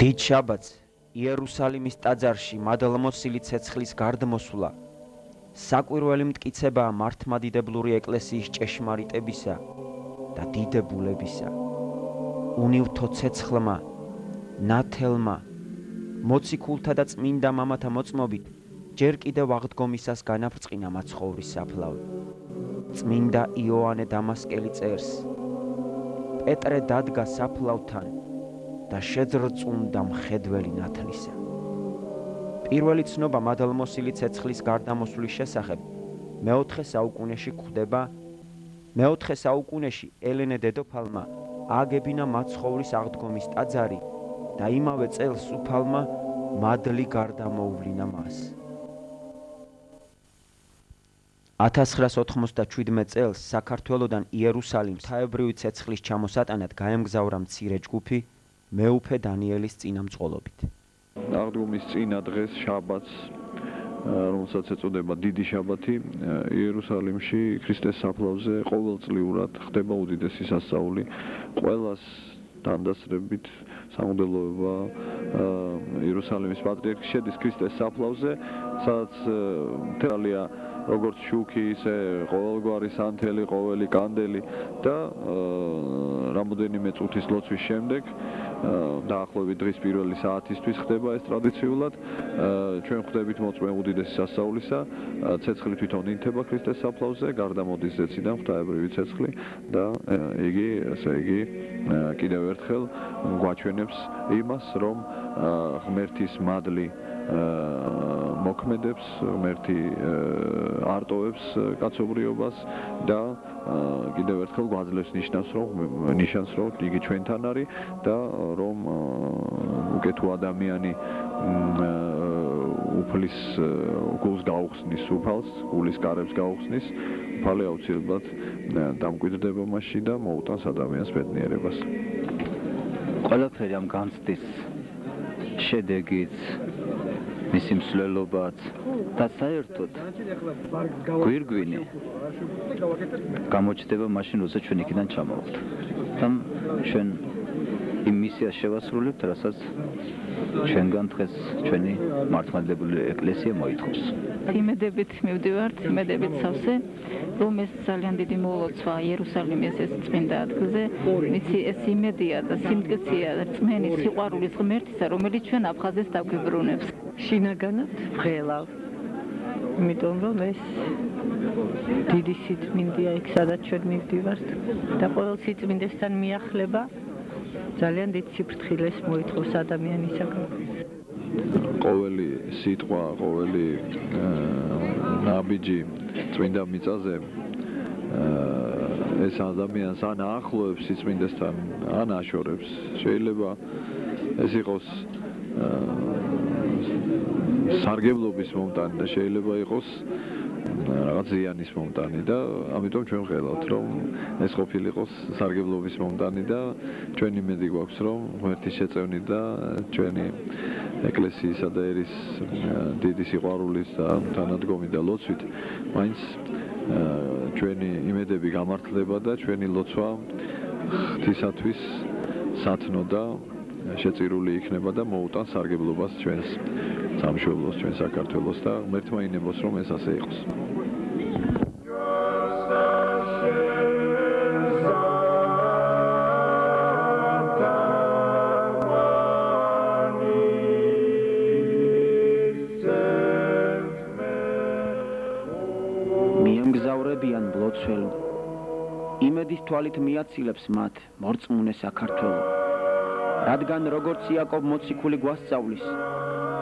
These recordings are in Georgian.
დიდ შაბათს იერუსალიმის ტაძარში მადლმოსილი ცეცხლის გარდმოსვლა საკვირველი მტკიცებაა მართლმადიდებლური ეკლესიის ჭეშმარიტებისა და დიდებულებისა. უნივთო ცეცხლმა, ნათელმა, მოციქულთა და წმინდა მამათა მოწმობით ჯერ კიდევ აღდგომისას განაბრწყინა მაცხოვრის საფლავი. წმინდა იოანე დამასკელი წერს: პეტრე დადგა საფლავთან და შეძრწუნდა მხედველი ნათლისა. პირველი ცნობა მადლმოსილი ცეცხლის გარდამოსვლის შესახებ მეოთხე საუკუნეში გვხვდება. მეოთხე საუკუნეში ელენე დედოფალმა ააგებინა მაცხოვრის აღდგომის ტაძარი და იმავე წელს უფალმა მადლი გარდამოუვლინა მას. 1997 წელს საქართველოდან იერუსალიმს ღვთაებრივი ცეცხლის ჩამოსატანად გაემგზავრა მცირე ჯგუფი მეუფე დანიელის წინამწყობობით. აღდგომის წინა დღეს შაბათს, რომელსაც ეწოდება დიდი შაბათი, იერუსალიმში ქრისტეს საფლავზე ყოველწლიურად ხდება უდიდესი სასწაული. ყველას თანდასწრებით სამღვდელოება იერუსალიმის პატრიარქი შედის ქრისტეს საფლავზე, სადაც მთელია როგორც შუქი, ისე ყოველგვარი სანთელი, ყოველი კანდელი და რამოდენიმე წუთის ლოცვის შემდეგ დაახლოებით დღის პირველი საათისთვის ხდება ეს ტრადიციულად. ჩვენ ხვდებით მოწმე უდიდესი სასწაულისა, ცეცხლი თვითონ ინთება ქრისტეს საფლავზე, გარდამოდის ზეციდან ღვთაებრივი ცეცხლი და იგი, ესე იგი, კიდევ ერთხელ გვაჩვენებს იმას, რომ ღმერთის მადლი მოქმედებს, ღმერთი არტოვებს კაცობრიობას და კიდევ ერთხელ გვაძლევს ნიშანს, რომ იგი ჩვენთან არის და რომ უკეთო ადამიანი უფლის გულს გაუხსნის უფალს, გულის კარებს გაუხსნის, უფალი აუცილებლად დამკვიდრდება მასში და მოუტანს ადამიანს ბედნიერებას. ყველაფერი ამ განცდის შედეგიც, მისი მსვლელობაც და საერთოდ გვირგვინი გამოჩნდება მაშინ, როცა ჩვენ იქიდან ჩამოვართ და ჩვენ იმ მისიას შევასრულებთ, რასაც ჩვენგან დღეს ჩვენი მართლმადიდებლური ეკლესია მოითხოვს. იმედებით მივდივართ, იმედებით სავსე, რომ ეს ძალიან დიდი მოლოცვა იერუსალიმის ეს წმინდა ადგილზე, ვიცი ეს იმედია და სიმტკიცეა რწმენის სიყვარულის ღმერთისა, რომელიც ჩვენ აფხაზებს დაგვიბრუნებს. შინაგანად ვღელავ, იმიტომ რომ ეს დიდი სიწმინდეა იქ, სადაც ჩვენ მივდივართ და ყოველ სიწმინდესთან მიახლება ძალიან დიდ სიფრთხილეს მოითხოვს ადამიანისაგან. ყოველი სიტყვა, ყოველი ნაბიჯი წმინდა მიწაზე ეს ადამიანს ან აახლოებს სიწმინდესთან, ან აშორებს. შეიძლება ეს იყოს სარგებლობის მომტანი და შეიძლება იყოს რაღაც ზიანის მომტანი და ამიტომ ჩვენ ვღელავთ, რომ ეს ყოფილიყოს სარგებლობის მომტანი და ჩვენ იმედი გვაქვს, რომ ღმერთის შეწევნით და ჩვენი ეკლესიისა და ერის დიდი სიყვარულის და თანადგომით და ლოცვით მაინც ჩვენი იმედები გამართლდება და ჩვენი ლოცვა ღვთისათვის სათნო და შეწირული იქნება და მოუტანს სარგებლობას ჩვენს სამშობლოს, ჩვენ საქართველოს და ღმერთმა ინებოს, რომ ეს ასე იყოს. მიემგზავრებიან ბლოცველო, იმედის თვალით მიაცილებს მათ მორწმუნე საქართველო. რადგან როგორც იაკობ მოციქული გვასწავლის,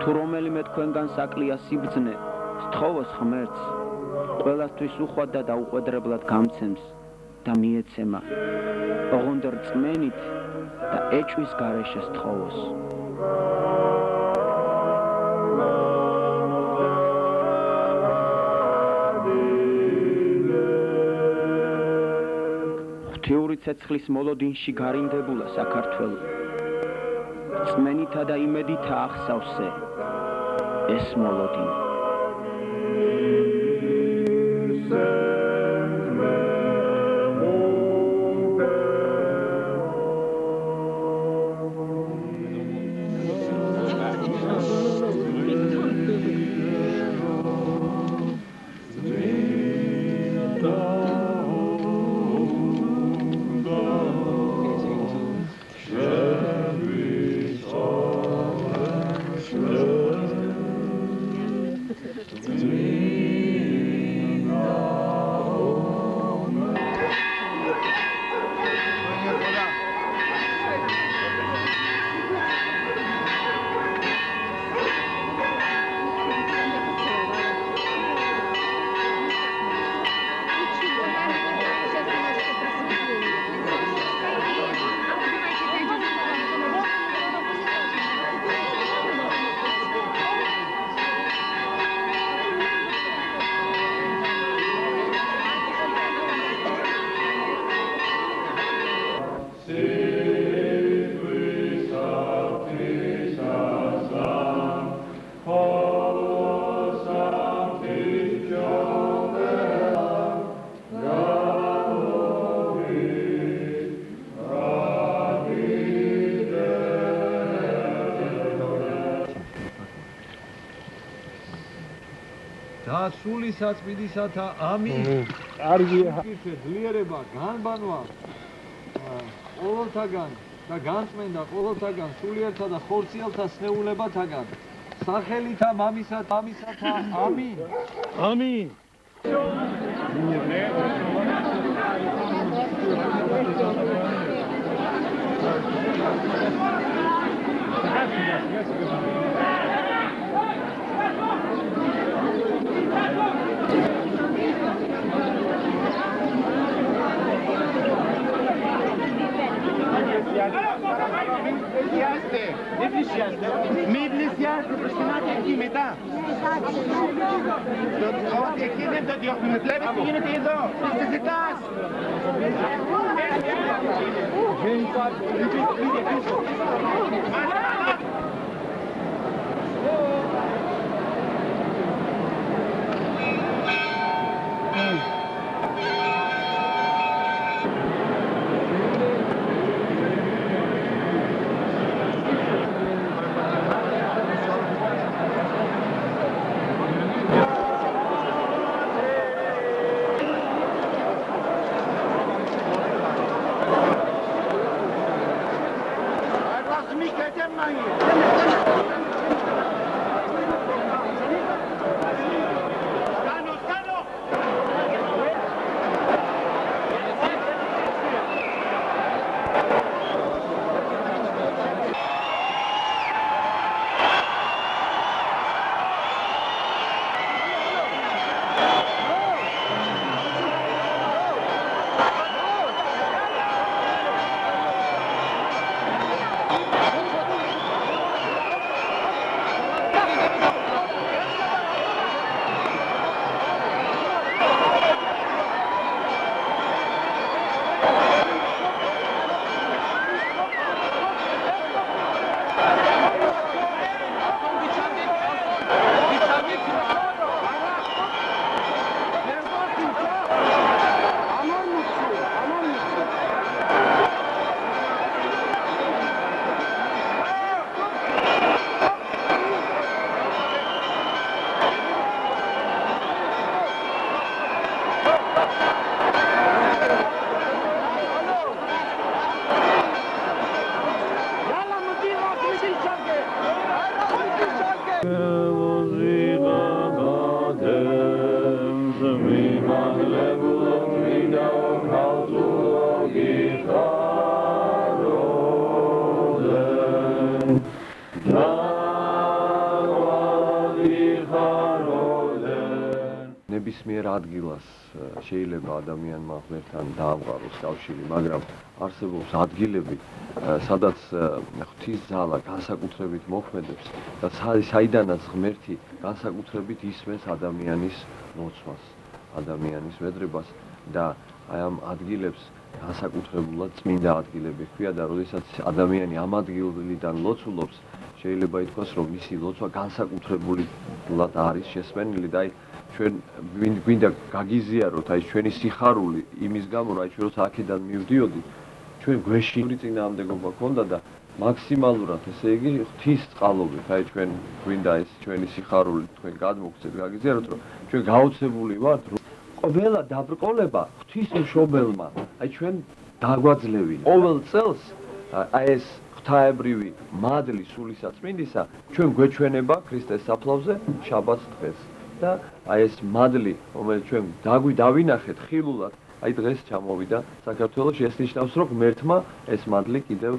თუ რომელიმე თქვენგან საკლია სიბრძნე, სთხოვოს ღმერთს, ყველასთვის უხვად და დაუყვედრებლად გამცემს და მიეცემა, ოღონდ რწმენით და ეჭვის გარეშე სთხოვოს. ღვთიური ცეცხლის მოლოდინში გარინდებულა საქართველო. წმენითა და იმედითა ახსავსე ეს მოლოდინი. და სული საწმინდისათა ამინ. კარგია. ძლიერება განბანვა ყოველთაგან და განწმენდა ყოველთაგან სულიერთა და ხორციელთა სნეულებათაგან სახელითა მამისათა ამინ. ამინ. ნებისმიერ ადგილას შეიძლება ადამიანმა ღმერთთან დაამყაროს კავშირი, მაგრამ არსებობს ადგილები, სადაც ღვთის ძალა განსაკუთრებით მოქმედებს და საიდანაც ღმერთი განსაკუთრებით ისმენს ადამიანის მოცვას, ადამიანის მედრებას და აი ამ ადგილებს განსაკუთრებულად წმინდა ადგილები ჰქვია და როდესაც ადამიანი ამ ადგილიდან ლოცულობს, შეიძლება ითქვას, რომ მისი ლოცვა განსაკუთრებულად არის შესმენილი და აი ჩვენ გვინდა გაგიზიაროთ აი ჩვენი სიხარული იმის გამო, რომ აი ჩვენ როცა აქედან მივდიოდით, ჩვენ გვეში წინააღმდეგობა ქონდა და მაქსიმალურად, ესე იგი, ღვთის წყალობით, აი ჩვენ გვინდა ეს ჩვენი სიხარული თქვენ გადმოგცეთ, გაგიზიაროთ, რომ ჩვენ გაოცებული ვართ, რომ ყველა დაბრკოლება ღვთის მშობელმა, აი ჩვენ დაგვაძლევინა. ყოველ წელს აი ეს ღვთაებრივი მადლი სულისაწმინდისა ჩვენ გვეჩვენება ქრისტეს საფლავზე შაბათს დღეს. და აი ეს მადლი, რომელიც ჩვენ დავინახეთ ხილულად, აი დღეს ჩამოვიდა საქართველოში, ეს ნიშნავს, რომ ღმერთმა ეს მადლი კიდევ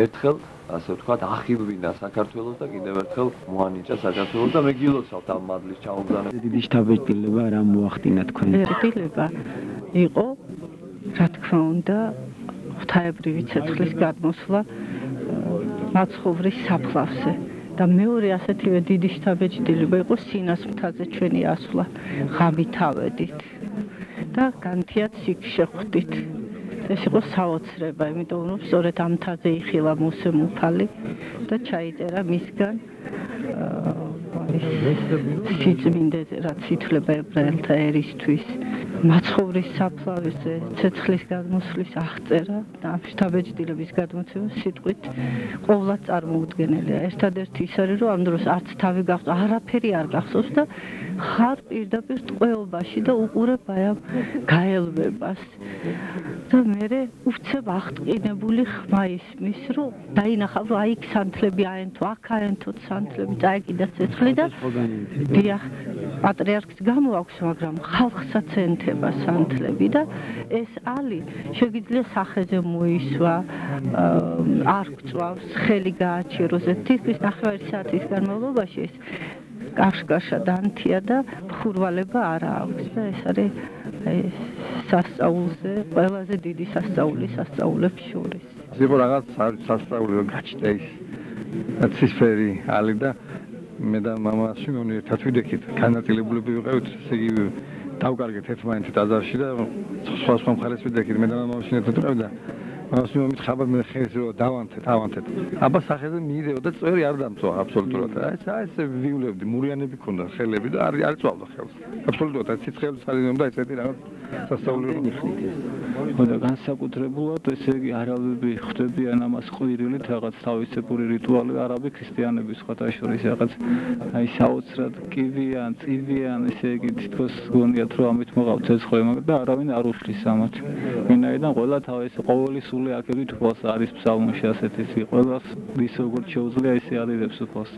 ერთხელ, ასე ვთქვათ, ახილვინა საქართველოს და კიდევ ერთხელ მოანიჭა საქართველოს და მე გილოცავთ ამ მადლის ჩამოგზავნებას. დიდი შთაბეჭდილება რა მოახდინა თქვენ? შთაბეჭდილება იყო, რა თქმა უნდა, ღვთაებრივი ცეცხლის გადმოსვლა მაცხოვრის საფლავზე. და მეორე ასეთივე დიდი შთაბეჭდილება იყო სინას მთაზე ჩვენი ასვლა, ღამით ავედით და განთიად იქ შეხვდით. ეს იყო საოცრება, იმიტომ რომ სწორედ ამ მთაზე იხილა მოსე მუფალი და ჩაიწერა მისგან სიწმინდე, რაც ითვლება ებრაელთა ერისთვის მაცხოვრის საფლავზე ცეცხლის გადმოსვლის აღწერა და შთაბეჭდილების გადმოცემა სიტყვით ყოვლად წარმოუდგენელია. ერთადერთი ის არის, რომ ამ დროს არც თავი გახსოვს, არაფერი არ გახსოვს და ხარ პირდაპირ ტყვეობაში და უყურებ აი ამ გაელვებას. და მე უცებ აღტყინებული ხმა ისმის, რომ დაინახავ, რომ აი იქ სანთლები აენთო, აქ აენთო სანთლები, წაეკიდა ცეცხლი და დიახ, პატრიარქს გამოაქვს, მაგრამ ხალხსაც ენთება სანთლები და ეს ალი შეგიძლია სახეზე მოისვა, არ გწვავს, ხელი გააჩეროს, თითქმის 9 საათის განმავლობაში ეს კარშკარშა დანთია და ხურვალება არა აქვს და ეს არის სასწაულზე ყველაზე დიდი სასწაული სასწაულებს შორის. იყო რაღაც სასწაული გაჩნდა ის ცისფერი ალი და მე და მამა სიმონი ერთად ვიდექით, განაწილებულები ვიყავით, ესე იგი დავკარგეთ ერთმანეთი ტაძარში და სხვა მხარეს ვიდექით, მე და მამა ერთად ვიყავით და მას მომით ხაბად მე ხეს რომ დავანთეთ. აბა სახეზე მიიდეო და წვერი არ დამწვა აბსოლუტურად. აი ეს ვიულებდი, მურიანები ქონდა, ხელები და არ წვავდა ხელს. აბსოლუტურად აი ცეცხლის სალინომ და ესეთი რაღაც სასწაული ხოდა განსაკუთრებულად ესე იგი არავები ხვდებიან ამას ყვირილით რაღაც თავისებური რიტუალი არაბი ქრისტიანების სხვათა შორის რაღაც აი საოცრად კივიან, წივიან ესე იგი თითქოს გონიათ რომ ამით მოყავთ ცეცხლი მაგრამ და არავინ არ უშლის ამათ. ვინაიდან ყველა თავისი ყოველი სული აქედით უფალს არის ფსალმოში ასეთი ის ყველას ის როგორც შეუძლია ესე ადიდებს უფალს.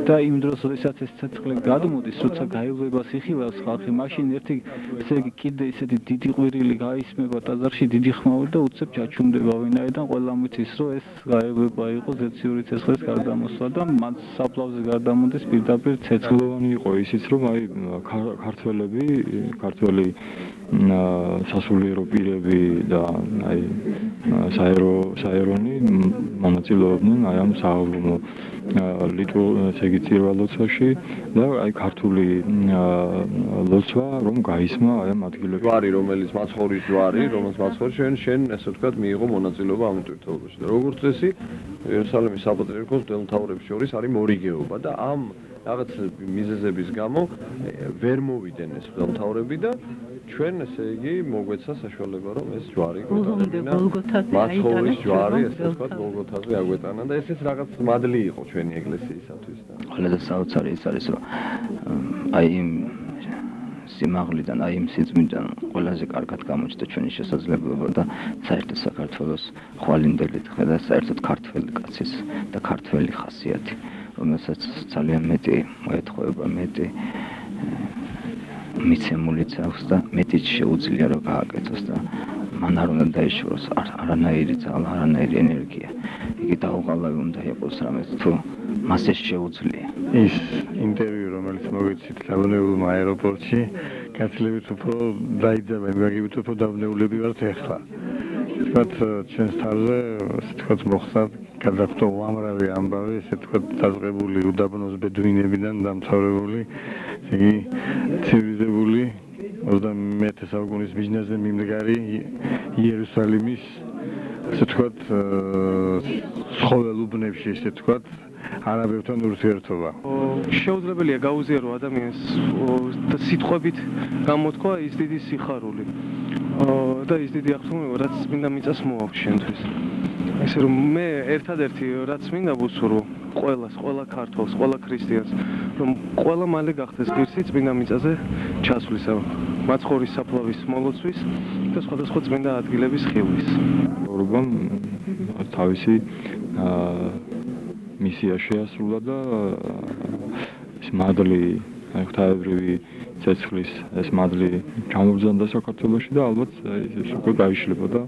და იმ დროს როდესაც ეს ცეცხლი გადმოდის, როცა გაივლებას იხილავს ხალხი, მაშინ ერთი ესე იგი კიდე ისეთი დიდი ყვირილი გაისმება ტაძარში დიდი ხმაური და უცებ ჩაჩუმდება ვინაიდან ყველა მიცის რომ ეს გაივლება იყო ზეციური ცეცხლის გარდამოსვლა და მათ საფლავზე გარდამოდის პირდაპირ ცეცხლოვანი იყო ისიც რომ აი ქართველი სასულიერო პირები და აი საერონი მონაწილეობდნენ აი ამ საავლუმო ლიტურგიურ ლოცვაში და აი ქართული ლოცვა რომ გაისმა აი ამ ადგილებში. ჯვარი რომელიც მაცხოვრის ჯვარი, რომელიც მაცხოვრის შენ ესე ვთქვათ მიიღო მონაწილეობა ამ თვითმფრინავში და როგორც წესი იერუსალიმის საპატრიარქოს მთავრებს შორის არის მორიგეობა და ამ რაღაც მიზეზების გამო ვერ მოვიდნენ ეს მთავრები და ჩვენ ესე იგი მოგვეცა საშუალება რომ ეს ჯვარი გვეტანა მაცხოვრის ჯვარი ესე ვთქვათ გოლგოთაზე აგვეტანა და ესეც რაღაც მადლი იყო ჩვენი ეკლესიისათვის და ყველაზე საოცარი ის არის რომ აი იმ სიმაღლიდან აი იმ სიწმინდიდან ყველაზე კარგად გამოჩნდა ჩვენი შესაძლებლობა და საერთოდ საქართველოს ხვალინდელი დღე და საერთოდ ქართველი კაცის და ქართველი ხასიათი რომელსაც ძალიან მეტი მოეთხოვება მეტი მიცემულიც აქვს და მეტიც შეუძლია რომ გააკეთოს და მან არ უნდა დაიშოროს არანაირი ძალა, არანაირი ენერგია. იგი დაუღალავი უნდა იყოს რამეს თუ მას ეს შეუძლია. ის ინტერვიუ რომელიც მოგეცით საბუნებულმა აეროპორტში, გაცილებით უფრო დაიძაბენ, გაგივით უფრო დავნეულები ვართ ახლა. თქვათ ჩვენს თავზე, ასე თქვათ მოხდა გადახვდა უამრავი ამბავი, ესე თქვათ დაზღებული უდაბნოს ბედუინებიდან დამთავრებული, იგი ცივილიზებული 21 საუკუნის მიჯნაზე მიმდგარი იერუსალიმის ასე თქვათ ცხოველ უბნებში ესე თქვათ არაბებთან ურთიერთობა. შეუძლებელია გაუზიარო ადამიანს და სიტყვებით გამოთქვა ის დიდი სიხარული და ის დიდი აღთქმულება რაც მინდა მიწას მოაქვს შენთვის. ესე რომ მე ერთადერთი რაც მინდა ვუსურვო ყველას, ყველა ქართველს, ყველა ქრისტიანს, რომ ყველა მალე გახდეს ღირსი წმინდა მიწაზე ჩასვლისა, მაცხოვრის საფლავის მოლოცვის და სხვადასხვა წმინდა ადგილების ხილვის. ორობამ თავისი მისია შეასრულა და ეს მადლი ღვთაებრივი ცეცხლის ეს მადლი გამოგზავნდა საქართველოში და ალბათ ეს უკვე გაიშლება და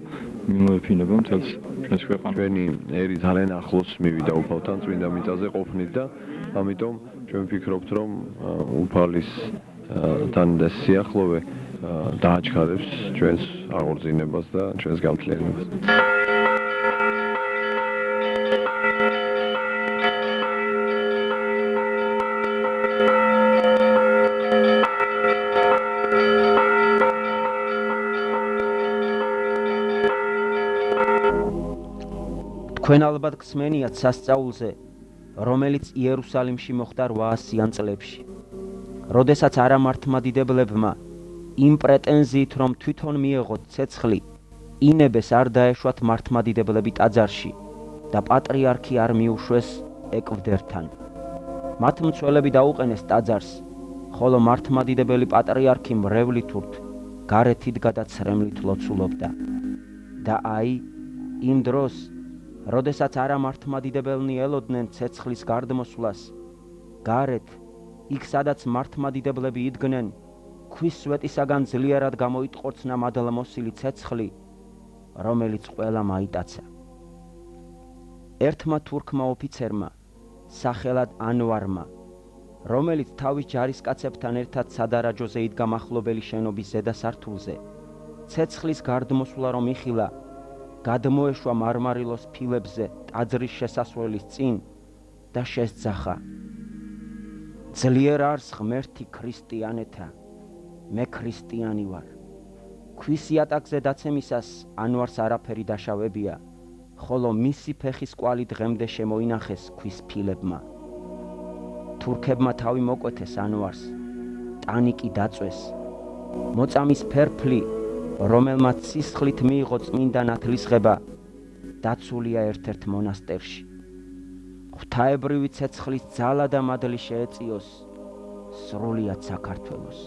მიმოეფინება მთელს ჩვენს ქვეყანას. ჩვენი ერი ძალიან ახლოს მივიდა უფალთან წმინდა მიწაზე ყოფნით და ამიტომ ჩვენ ვფიქრობთ რომ უფალის თან ეს სიახლოვე დააჩქარებს ჩვენს აღორძინებას და ჩვენს გამთლიანებას. თქვენ ალბათ გსმენიათ სასწაულზე, რომელიც იერუსალიმში მოხდა 800-იან წლებში. როდესაც არამართლმადიდებლებმა იმ პრეტენზიით, რომ თვითონ მიეღოთ ცეცხლი, ინებეს არ დაეშვათ მართლმადიდებლები ტაძარში და პატრიარქი არ მიუშვეს ეკვდერთან. მათ მცველები დაუყენეს ტაძარს, ხოლო მართლმადიდებელი პატრიარქი მრევლით ურთ გარეთით გადაცრემლით ლოცულობდა. და აი, იმ დროს, როდესაც არა მართლმადიდებელნი ელოდნენ ცეცხლის გარდმოსვლას, გარეთ, იქ სადაც მართლმადიდებლები იდგნენ, ქვის სვეტისაგან ძლიერად გამოიტყორცნა მადლმოსილი ცეცხლი, რომელიც ყველამ აიტაცა. ერთმა თურქმა ოფიცერმა, სახელად ანვარმა, რომელიც თავის ჯარისკაცებთან ერთად სადარაჯოზე იდგა მახლობელი შენობის ზედა სართულზე, ცეცხლის გარდმოსვლა რომ იხილა, გადმოეშვა მარმარილოს ფილებზე ტაძრის შესასვლელის წინ და შესძახა: "ძლიერ არის ღმერთი ქრისტიანეთა, მე ქრისტიანი ვარ." ქვის იატაკზე დაცემისას ანვარს არაფერი დაშავებია, ხოლო მისი ფეხის კვალი დღემდე შემოინახეს ქვის ფილებმა. თურქებმა თავი მოკვეთეს ანვარს, ტანი კი დაწვეს. მოწამის ფერფლი, რომელმაც სისხლით მიიღო წმინდა ნათლისღება, დაცულია ერთ-ერთ მონასტერში. ღვთაებრივი ცეცხლის ძალა და მადლი შეეწიოს სრულიად საქართველოს.